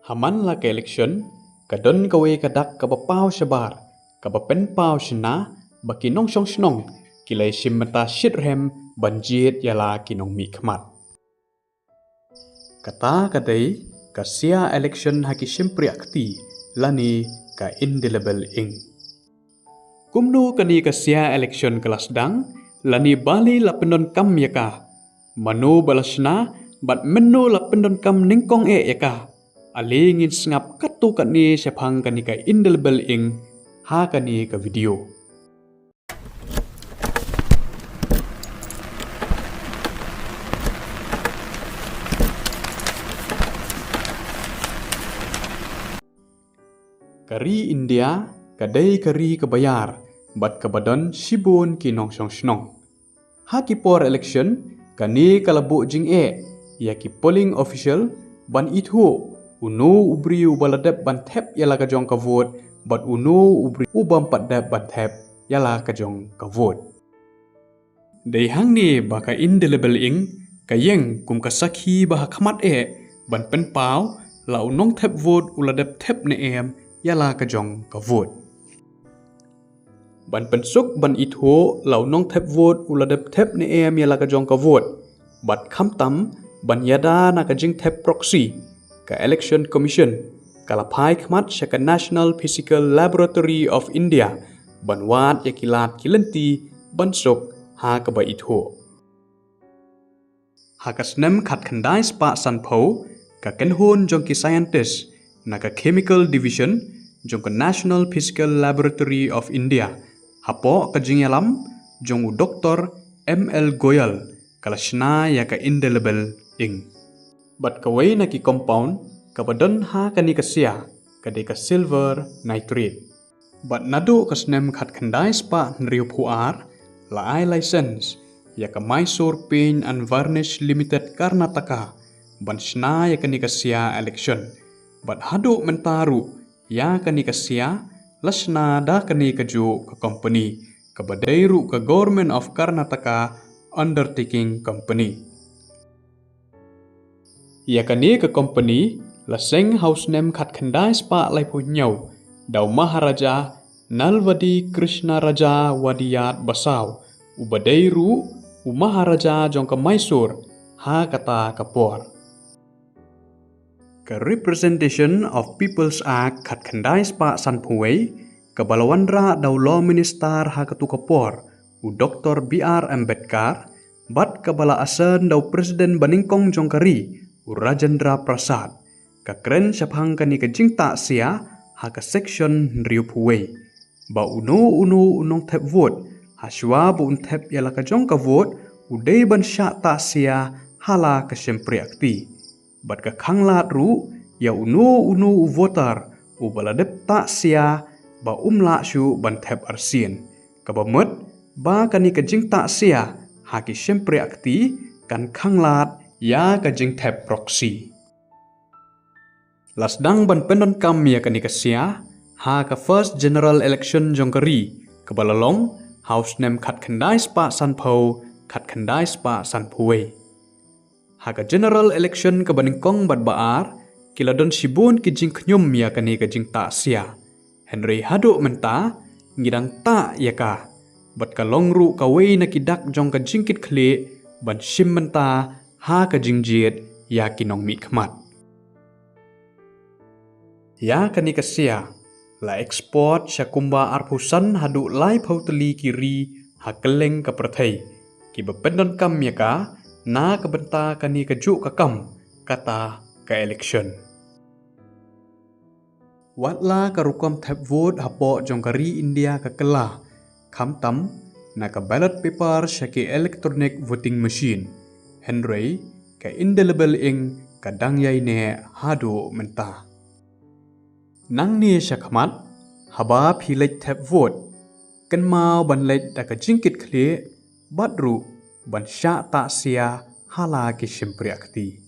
Haman la ke election, kadon kawe kadak kabapau syabar, kabapen pau shina, baki nong shong shnong, kilai shimata shitrem banjit yala kinong mi khmat. Kata kadai, kasia election haki shimpriakti, lani ka indelible ing. Kumnu kani kasia election kelas dang, lani bali la pendon kam yaka. Manu balasna, bat menu la pendon kam ningkong yaka. Ali ngin sengap katu kani syapang kani ka indelible ing, ha kani ka video. Kari India, kadai kari kebayar, bat kebadan shibun kinong shong shnong. Haki por election, kani kalabuk jing yaki polling official, ban ithu, unu ubri ubaladep ban thep yala kajong ka vote, bat unu ubri ubam padep ban thep yala kajong ka vote. Dei hang ni baka indelible ing, kayeng kum kasakhi bah khmat ban pen pau, la unong thep vote uladep thep ne yala kajong ka vote. Ban pensuk ban itho lau nong thep vote uladep thep ne yala kajong ka vote. Bat khamtam ban yada na kajing thep proxy ka election commission kalapai khmat syaka National Physical Laboratory of India ban wat yakilat kilenti ban suk ha ka ba itho. Ha kasnem khat khandai spa sanpho ka kenhun jong ki scientist na ka chemical division jong ka National Physical Laboratory of India hapo ka jingyalam jong Dr. M.L. Goyal kalashna ya ka indelible ing. Bat kawai na ki compound kabadan ha kani kasya kadi ka silver nitrate. Bat nadu kasnem khat khandai spa nriu puar la ai license ya ka Mysore Paint and Varnish Limited Karnataka ban shna ya kani kasya election. Bat hadu mentaru ya kani kasya lasna da kani kaju ka company kabadairu ka Government of Karnataka Undertaking Company. Ya kani ka company laseng house name khat khandai spa lai punyau dau Maharaja Nalvadi Krishna Raja Wadiyat Basau ubadairu Maharaja jong ka Mysore ha kata kapor. Ka Representation of People's Act khat khandai spa sanpuwei ka balawandra daw law minister ha katu kapor u Dr. B.R. Ambedkar bat ka bala asan daw presiden baningkong jongkari u Rajendra Prasad ka kren syapang kani ka jingta sia ha ka section nriu puwei ba unu unong thep vote ha shwa bu un thep yala ka jong ka vote u dei ban sya ta sia hala ka sempriakti. Bat ka khanglat ru ya unu voter u baladep ta sia ba umla syu ban thep arsien kabamut ba kani ka jing ta sia haki sempre akti kan khanglat ya ka jing thep proxy. Lasdang ban pendon kam ya kani ka sia ha ka first general election jongkari kabalalong house name khat khandai spa sanpho khat khandai spa sanphuwei. Haka general election ka baningkong bat baar kiladon sibun ki jing knyum ya kani ka jing ta sia. Henry hadu menta ngidang ta yaka bat ka longru ka wei na kidak jong ka jingkit khle ban sim menta ha ka jingjiet ya kinong mi khmat. Ya kani ka sia la export syakumba arpusan hadu lai pauteli kiri ha keleng ka prathai ki bependon kam yaka na kabenta kani kaju kakam kata ka election. Watla karukom thep vote hapo jongkari India kakela khamtam na ka ballot paper syaki electronic voting machine Henry ka indelible ing kadang yai ne hadu menta. Nang ni syakmat haba philek thep vote kan mau ban lek da ka jingkit khle badru ban sya ta sia hala ki sempriakti.